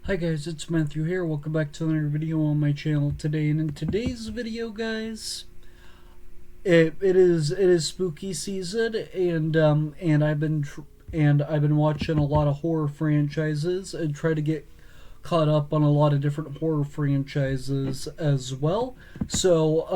Hi guys, it's Matthew here. Welcome back to another video on my channel today. And in today's video, guys, it is spooky season, and I've been watching a lot of horror franchises and try to get caught up on a lot of different horror franchises as well. So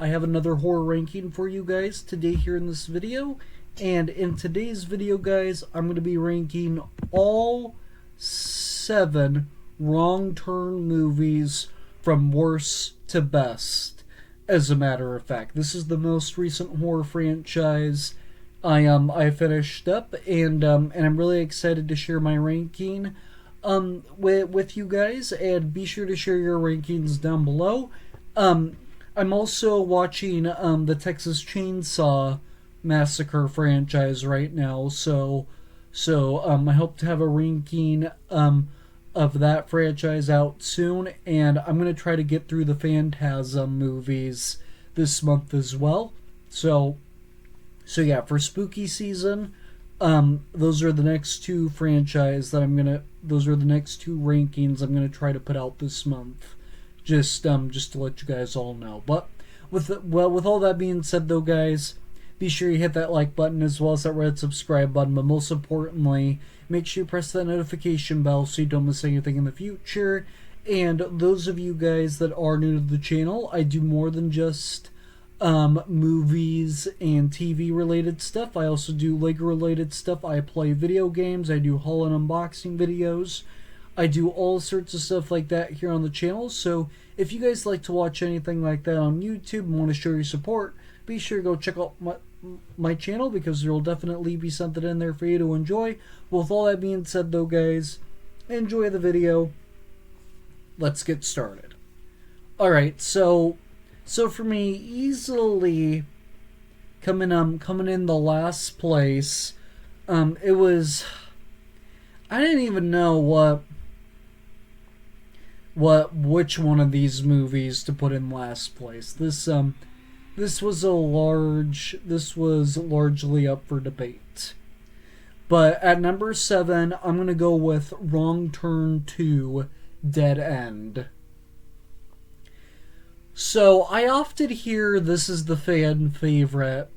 I have another horror ranking for you guys today here in this video. And in today's video, guys, I'm going to be ranking all 7 Wrong Turn movies from worst to best. As a matter of fact, this is the most recent horror franchise I finished up, and I'm really excited to share my ranking with you guys. And be sure to share your rankings down below. I'm also watching the Texas Chainsaw Massacre franchise right now, so I hope to have a ranking of that franchise out soon, and I'm going to try to get through the Phantasm movies this month as well. So yeah, for spooky season, those are the next 2 those are the next 2 rankings I'm going to try to put out this month. Just to let you guys all know. But with all that being said though, guys, be sure you hit that like button as well as that red subscribe button, but most importantly, make sure you press that notification bell so you don't miss anything in the future. And those of you guys that are new to the channel, I do more than just movies and TV related stuff. I also do Lego related stuff. I play video games. I do haul and unboxing videos. I do all sorts of stuff like that here on the channel. So if you guys like to watch anything like that on YouTube and want to show your support, be sure to go check out my channel, because there will definitely be something in there for you to enjoy. With all that being said though, guys, enjoy the video. Let's get started. Alright, so for me, easily coming in the last place, it was, I didn't even know which one of these movies to put in last place. This was largely up for debate. But at number 7, I'm going to go with Wrong Turn 2, Dead End. So I often hear this is the fan favorite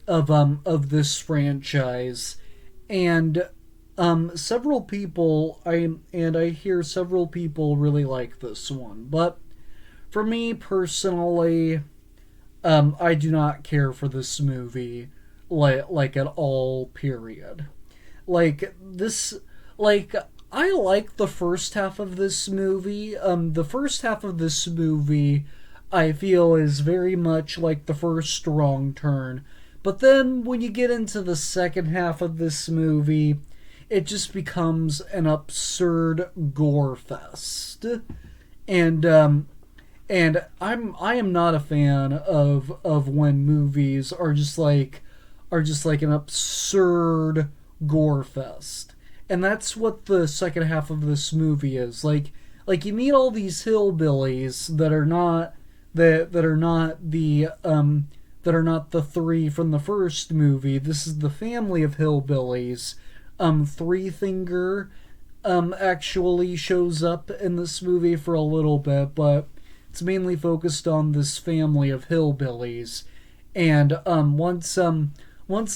of this franchise, and several people I hear several people really like this one. But for me personally, I do not care for this movie, like at all, period. Like, this, like, I like the first half of this movie. The first half of this movie, I feel, is very much like the first Wrong Turn. But then, when you get into the second half of this movie, it just becomes an absurd gore fest. And I am not a fan of when movies are just like an absurd gore fest. And that's what the second half of this movie is. Like you meet all these hillbillies that are not the 3 from the first movie. This is the family of hillbillies. Three Finger actually shows up in this movie for a little bit, but it's mainly focused on this family of hillbillies. And once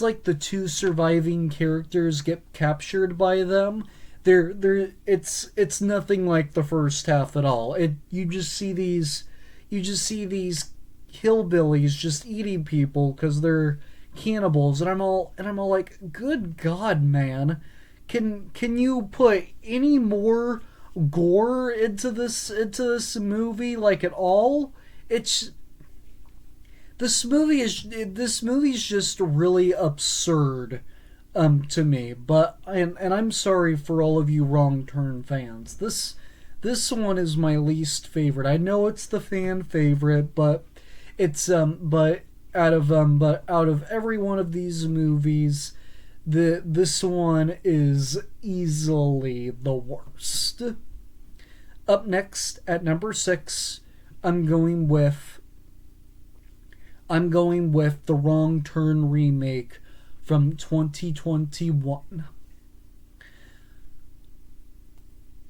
like the 2 surviving characters get captured by them, it's nothing like the first half at all. You just see these hillbillies just eating people because they're cannibals, and I'm all like, good God, man, can you put any more gore into this movie, like, at all? This movie is just really absurd to me. But I'm sorry for all of you Wrong Turn fans. This one is my least favorite. I know it's the fan favorite, but it's but out of every one of these movies, this one is easily the worst. Up next at number 6, I'm going with the Wrong Turn remake from 2021.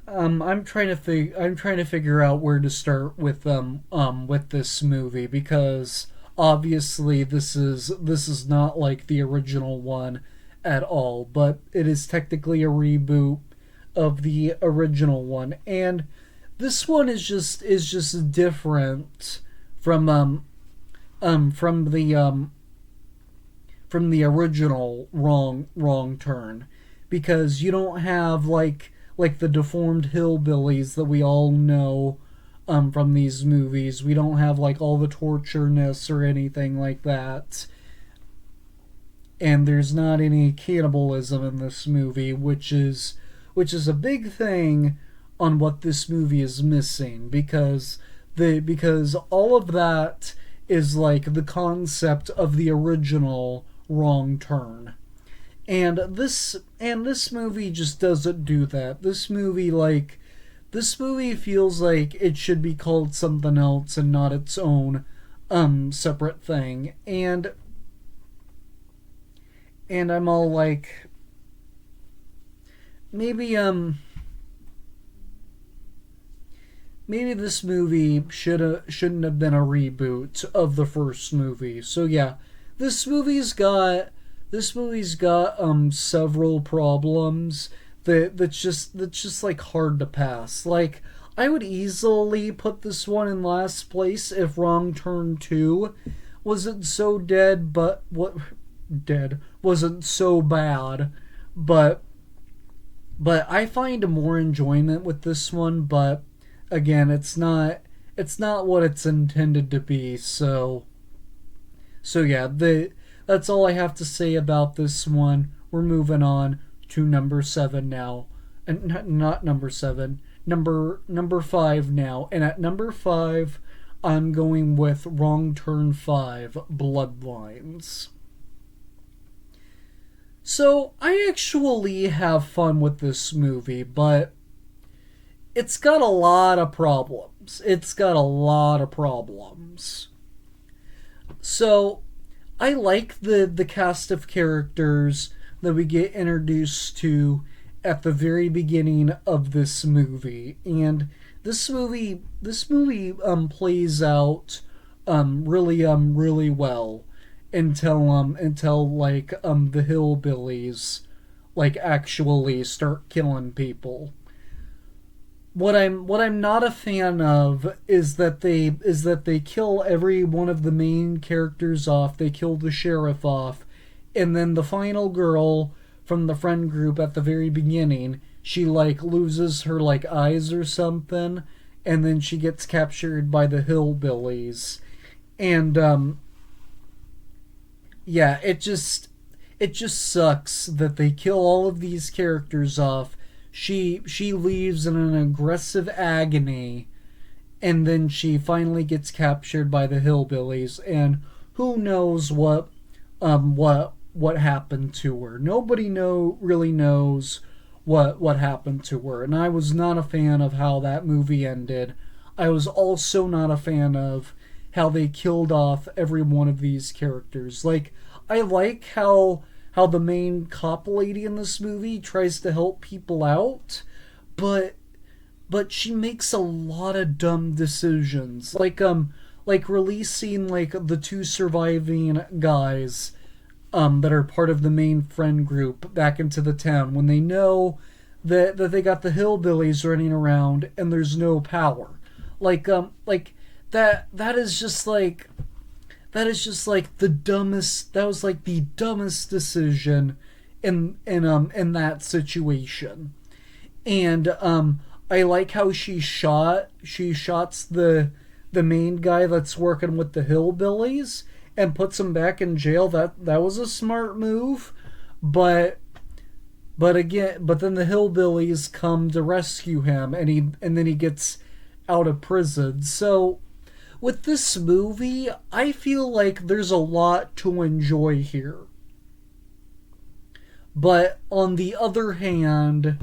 I'm trying to figure out where to start with this movie, because obviously this is not like the original one at all, but it is technically a reboot of the original one, and this one is just different from from the original Wrong Turn, because you don't have like the deformed hillbillies that we all know from these movies. We don't have like all the tortureness or anything like that. And there's not any cannibalism in this movie, which is a big thing on what this movie is missing, because all of that is like the concept of the original Wrong Turn. And this movie just doesn't do that. This movie feels like it should be called something else and not its own separate thing. And I'm all like, maybe maybe this movie shouldn't have been a reboot of the first movie. So yeah, this movie's got several problems that's just like hard to pass. Like, I would easily put this one in last place if Wrong Turn 2 wasn't so wasn't so bad, but I find more enjoyment with this one, but again, it's not what it's intended to be. So yeah, that's all I have to say about this one. We're moving on to number 7 now. And not number 7, number 5 now. And at number 5, I'm going with Wrong Turn 5, Bloodlines. So, I actually have fun with this movie, but it's got a lot of problems. So, I like the cast of characters that we get introduced to at the very beginning of this movie, and this movie plays out really well until like the hillbillies like actually start killing people. What I'm not a fan of is that they kill every one of the main characters off. They kill the sheriff off, and then the final girl from the friend group at the very beginning, she like loses her like eyes or something, and then she gets captured by the hillbillies. And yeah, it just sucks that they kill all of these characters off. She leaves in an aggressive agony, and then she finally gets captured by the hillbillies, and who knows what happened to her. Nobody really knows what happened to her. And I was not a fan of how that movie ended. I was also not a fan of how they killed off every one of these characters. Like, I like how the main cop lady in this movie tries to help people out, but she makes a lot of dumb decisions. Like releasing like the 2 surviving guys that are part of the main friend group back into the town when they know that they got the hillbillies running around and there's no power. Like that is just like the dumbest. That was like the dumbest decision in that situation. And I like how she shots the main guy that's working with the hillbillies and puts him back in jail. That was a smart move, but then the hillbillies come to rescue him, and then he gets out of prison. So with this movie, I feel like there's a lot to enjoy here. But on the other hand,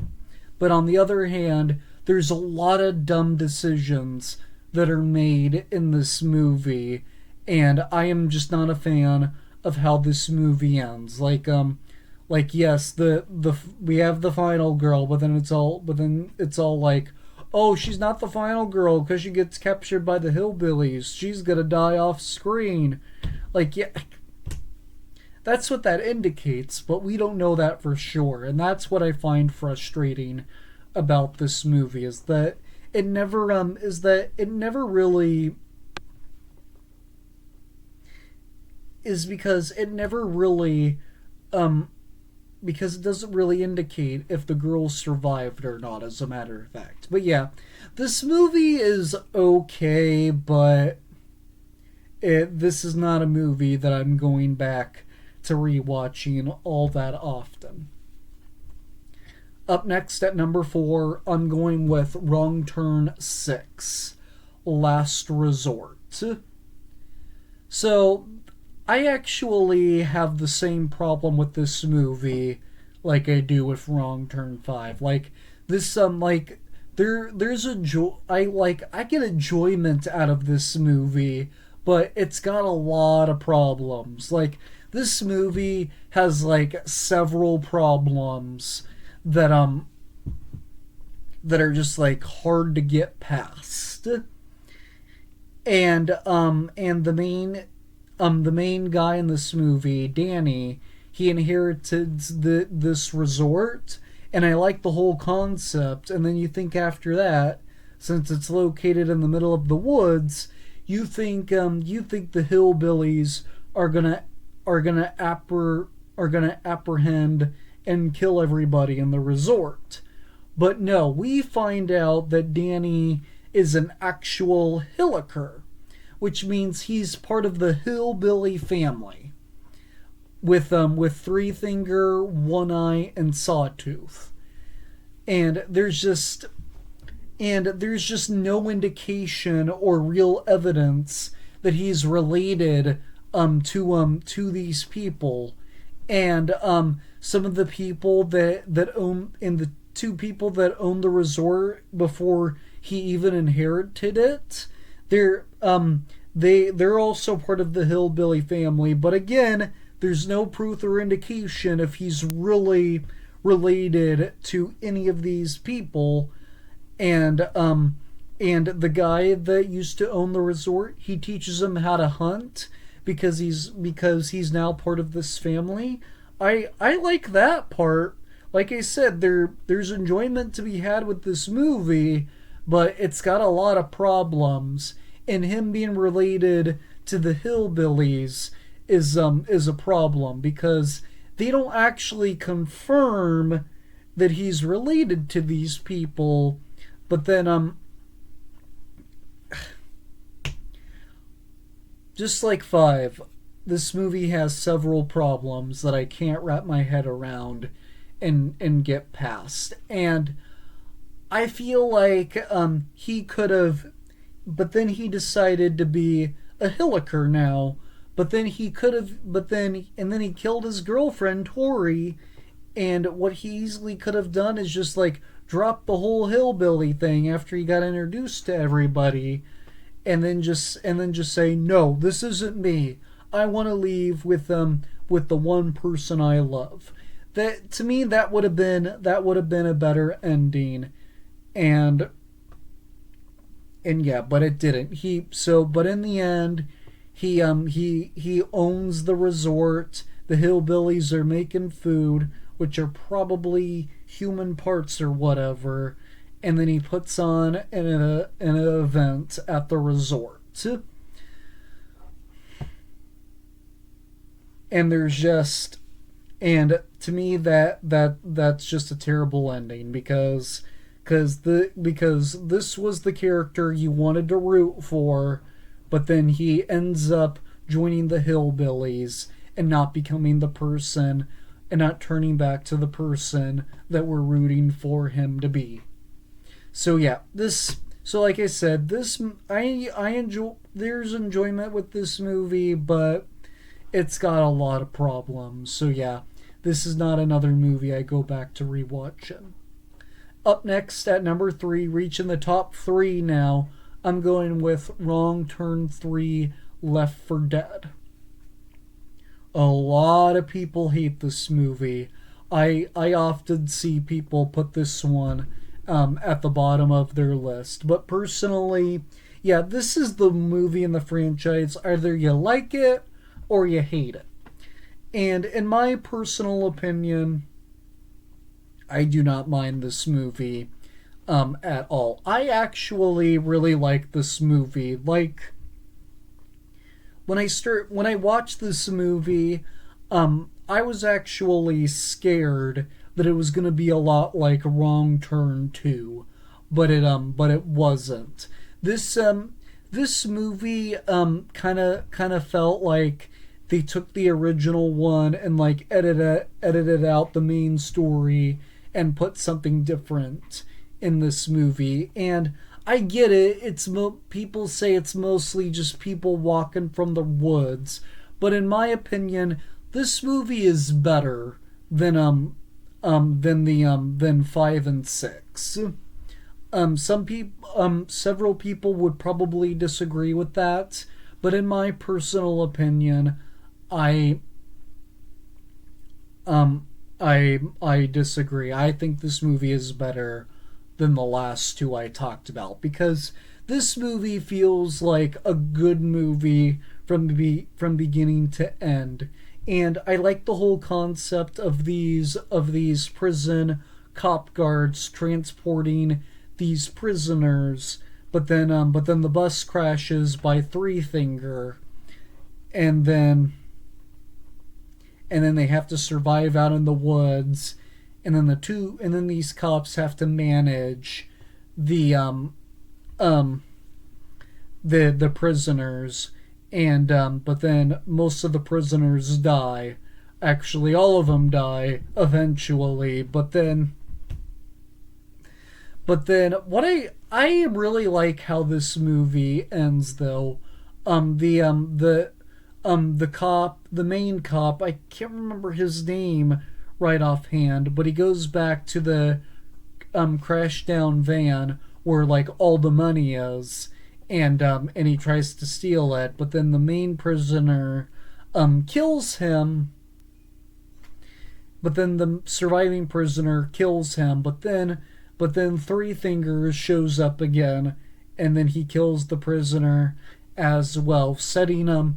there's a lot of dumb decisions that are made in this movie, and I am just not a fan of how this movie ends. Like, yes, the we have the final girl, but then it's all like, oh, she's not the final girl because she gets captured by the hillbillies. She's gonna die off screen. Like, yeah, that's what that indicates, but we don't know that for sure, and that's what I find frustrating about this movie is that it never really is because it never really um because it doesn't really indicate if the girl survived or not, as a matter of fact. But yeah, this movie is okay, but this is not a movie that I'm going back to rewatching all that often. Up next at number 4, I'm going with Wrong Turn 6, Last Resort. So, I actually have the same problem with this movie like I do with Wrong Turn 5. Like, this, there's a I get enjoyment out of this movie, but it's got a lot of problems. Like, this movie has, like, several problems that, that are just, like, hard to get past. And the main guy in this movie, Danny, he inherited this resort, and I like the whole concept. And then you think after that, since it's located in the middle of the woods, you think the hillbillies are gonna are gonna apprehend and kill everybody in the resort. But no, we find out that Danny is an actual hilliker, which means he's part of the hillbilly family with Three Finger, One Eye, and Sawtooth. And there's just no indication or real evidence that he's related to these people. And some of the people that own and the two people that own the resort before he even inherited it, they're also part of the hillbilly family. But again, there's no proof or indication if he's really related to any of these people. And the guy that used to own the resort, he teaches him how to hunt because he's now part of this family. I like that part. Like I said, there's enjoyment to be had with this movie, but it's got a lot of problems. And him being related to the hillbillies is a problem because they don't actually confirm that he's related to these people. But then just like 5, this movie has several problems that I can't wrap my head around and get past. And I feel like he could have, but then he decided to be a hilliker now. But then he could have, and then he killed his girlfriend Tori. And what he easily could have done is just like drop the whole hillbilly thing after he got introduced to everybody, and then just say, no, this isn't me. I want to leave with the one person I love. That, to me, that would have been a better ending. And yeah, but it didn't. But in the end, he owns the resort. The hillbillies are making food, which are probably human parts or whatever, and then he puts on an event at the resort. And there's just, and to me that's just a terrible ending because this was the character you wanted to root for, but then he ends up joining the hillbillies and not becoming the person and not turning back to the person that we're rooting for him to be. So yeah, so like I said, I enjoy, there's enjoyment with this movie, but it's got a lot of problems. So yeah, this is not another movie I go back to rewatching. Up next at number 3, reaching the top 3 now, I'm going with Wrong Turn 3, Left 4 Dead. A lot of people hate this movie. I often see people put this one at the bottom of their list. But personally, yeah, this is the movie in the franchise. Either you like it or you hate it. And in my personal opinion, I do not mind this movie at all. I actually really like this movie. Like when I watched this movie, I was actually scared that it was gonna be a lot like Wrong Turn 2, but it wasn't. This this movie kind of felt like they took the original one and like edited out the main story and put something different in this movie. And I get it. People say it's mostly just people walking from the woods, but in my opinion, this movie is better than 5 and 6. Several people would probably disagree with that, but in my personal opinion, I I disagree. I think this movie is better than the last two I talked about because this movie feels like a good movie from beginning to end. And I like the whole concept of these prison cop guards transporting these prisoners, but then the bus crashes by Three Finger, and then they have to survive out in the woods, and then these cops have to manage the the prisoners, and but then most of the prisoners die. Actually, all of them die eventually, but then I really like how this movie ends though. The cop, the main cop, I can't remember his name right offhand, but he goes back to the crashed down van where like all the money is, and he tries to steal it, but then the main prisoner kills him. But then the surviving prisoner kills him, but then Three Fingers shows up again, and then he kills the prisoner as well, setting up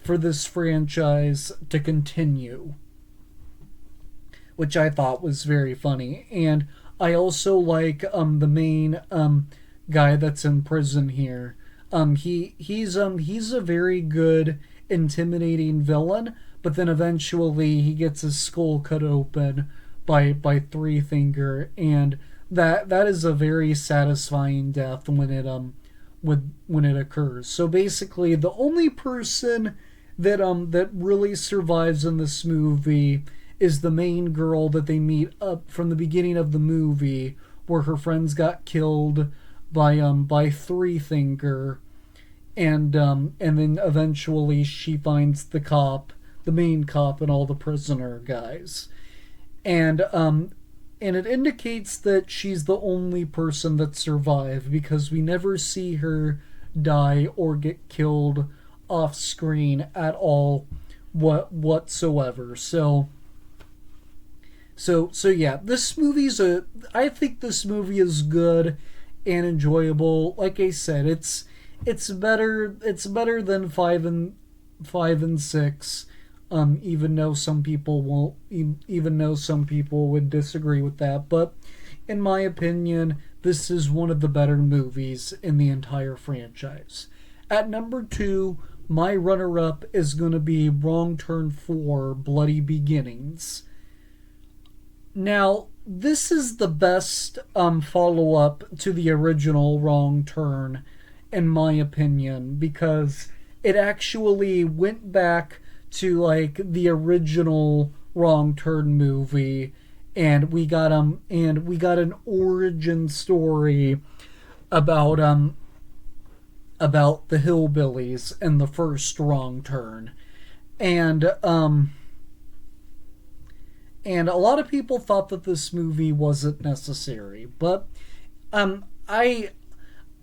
for this franchise to continue, which I thought was very funny. And I also like the main guy that's in prison here. He's a very good intimidating villain, but then eventually he gets his skull cut open by Three Finger, and that is a very satisfying death when it occurs. So basically, the only person that really survives in this movie is the main girl that they meet up from the beginning of the movie, where her friends got killed by Three Finger, and then eventually she finds the main cop, and all the prisoner guys, and it indicates that she's the only person that survived because we never see her die or get killed off screen at all whatsoever. So yeah, I think this movie is good and enjoyable. Like I said, it's better than 5 and 6. Even though some people won't, even though some people would disagree with that, but in my opinion, this is one of the better movies in the entire franchise. At number 2, my runner-up is going to be Wrong Turn 4: Bloody Beginnings. Now, this is the best follow-up to the original Wrong Turn, in my opinion, because it actually went back to like the original Wrong Turn movie, and we got an origin story about the hillbillies in the first Wrong Turn, and a lot of people thought that this movie wasn't necessary, but I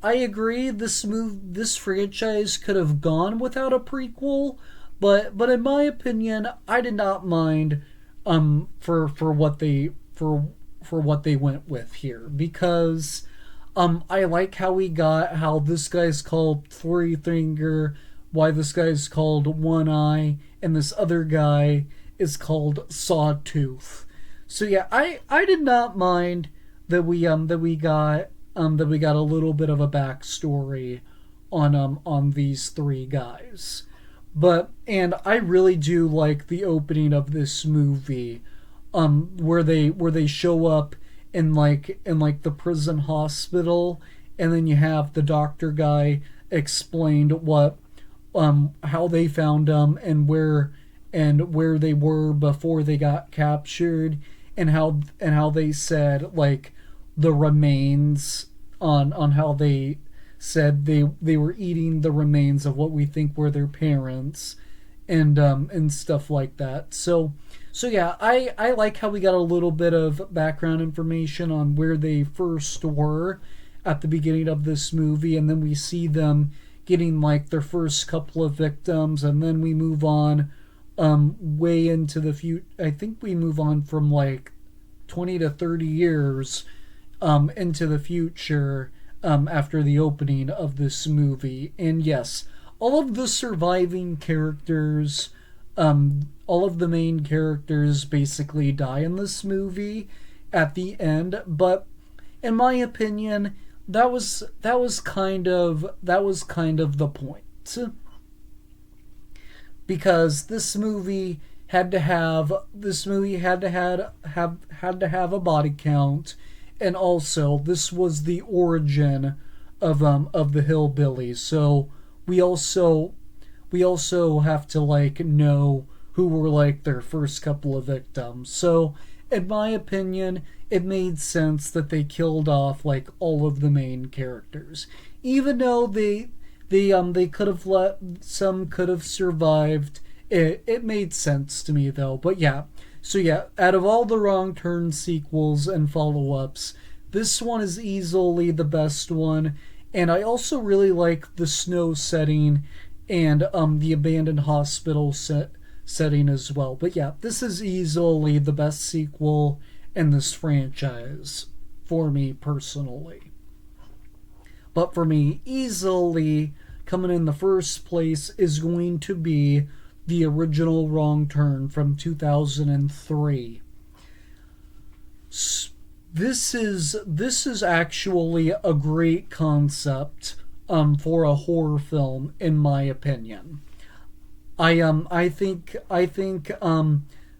agree this franchise could have gone without a prequel. but in my opinion, I did not mind for what they went with here, because I like how we got how this guy's called Three Finger, why this guy's called One Eye, and this other guy is called Sawtooth. So yeah, I did not mind that we got a little bit of a backstory on these three guys. But and I really do like the opening of this movie, where they show up in like the prison hospital, and then you have the doctor guy explained what how they found them and where they were before they got captured, and how they said like the remains on how they said they were eating the remains of what we think were their parents, and stuff like that. So yeah, I like how we got a little bit of background information on where they first were at the beginning of this movie, and then we see them getting like their first couple of victims, and then we move on way into the future. I think we move on from like 20 to 30 years into the future after the opening of this movie. And yes, all of the surviving characters, all of the main characters basically die in this movie at the end. But in my opinion, that was kind of the point, because this movie had to have a body count, and also this was the origin of the hillbillies. So we also have to like know who were like their first couple of victims. So in my opinion, it made sense that they killed off like all of the main characters, even though they could have let some could have survived. It made sense to me though. But yeah, so yeah, out of all the Wrong Turn sequels and follow-ups, this one is easily the best one. And I also really like the snow setting and the abandoned hospital setting as well. But yeah, this is easily the best sequel in this franchise for me personally. But for me, easily coming in the first place is going to be the original Wrong Turn from 2003. This is actually a great concept for a horror film, in my opinion. I think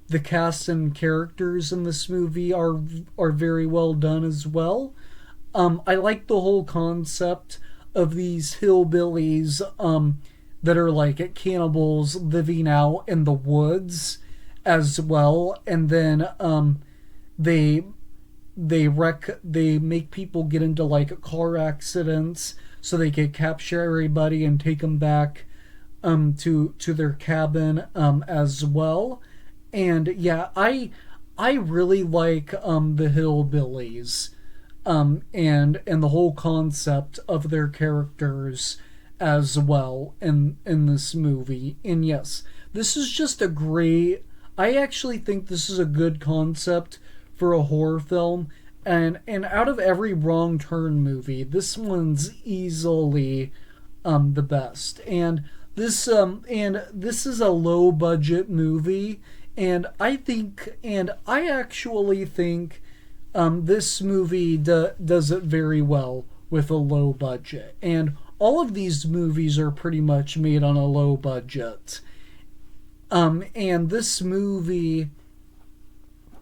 the cast and characters in this movie are very well done as well. I like the whole concept of these hillbillies that are like cannibals living out in the woods as well, and then they they make people get into like car accidents so they can capture everybody and take them back to their cabin as well. And yeah, I really like the hillbillies and the whole concept of their characters as well in this movie. And yes, this is just a great, I actually think this is a good concept for a horror film. And out of every Wrong Turn movie, this one's easily the best. And this is a low budget movie, and I actually think this movie does it very well with a low budget. And all of these movies are pretty much made on a low budget. And this movie,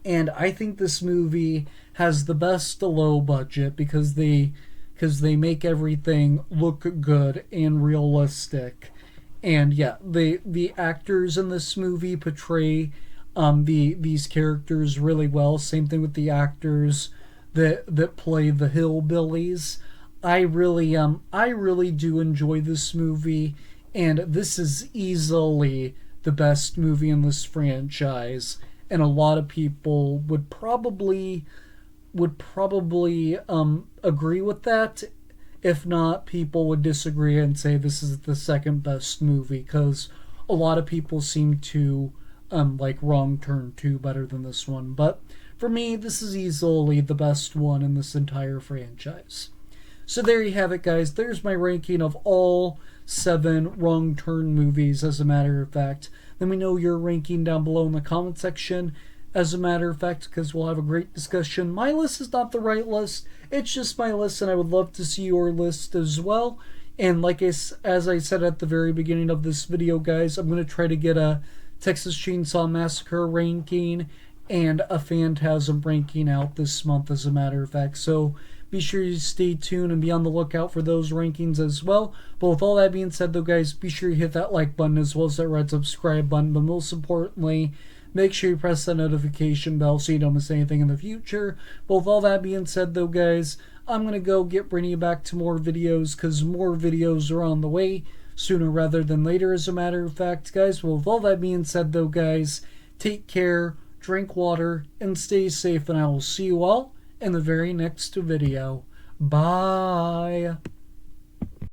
and I think this movie has the best low budget because they make everything look good and realistic. And yeah, the actors in this movie portray these characters really well. Same thing with the actors that play the hillbillies. I really do enjoy this movie, and this is easily the best movie in this franchise. And a lot of people would probably agree with that. If not, people would disagree and say this is the second best movie, because a lot of people seem to like Wrong Turn 2 better than this one. But for me, this is easily the best one in this entire franchise. So there you have it, guys. There's my ranking of all 7 Wrong Turn movies, as a matter of fact. Let me know your ranking down below in the comment section, as a matter of fact, because we'll have a great discussion. My list is not the right list. It's just my list, and I would love to see your list as well. And as I said at the very beginning of this video, guys, I'm going to try to get a Texas Chainsaw Massacre ranking and a Phantasm ranking out this month, as a matter of fact. So be sure you stay tuned and be on the lookout for those rankings as well. But with all that being said, though, guys, be sure you hit that like button as well as that red subscribe button. But most importantly, make sure you press that notification bell so you don't miss anything in the future. But with all that being said, though, guys, I'm going to go bring you back to more videos, because more videos are on the way sooner rather than later, as a matter of fact, guys. Well, with all that being said, though, guys, take care, drink water, and stay safe, and I will see you all in the very next video. Bye.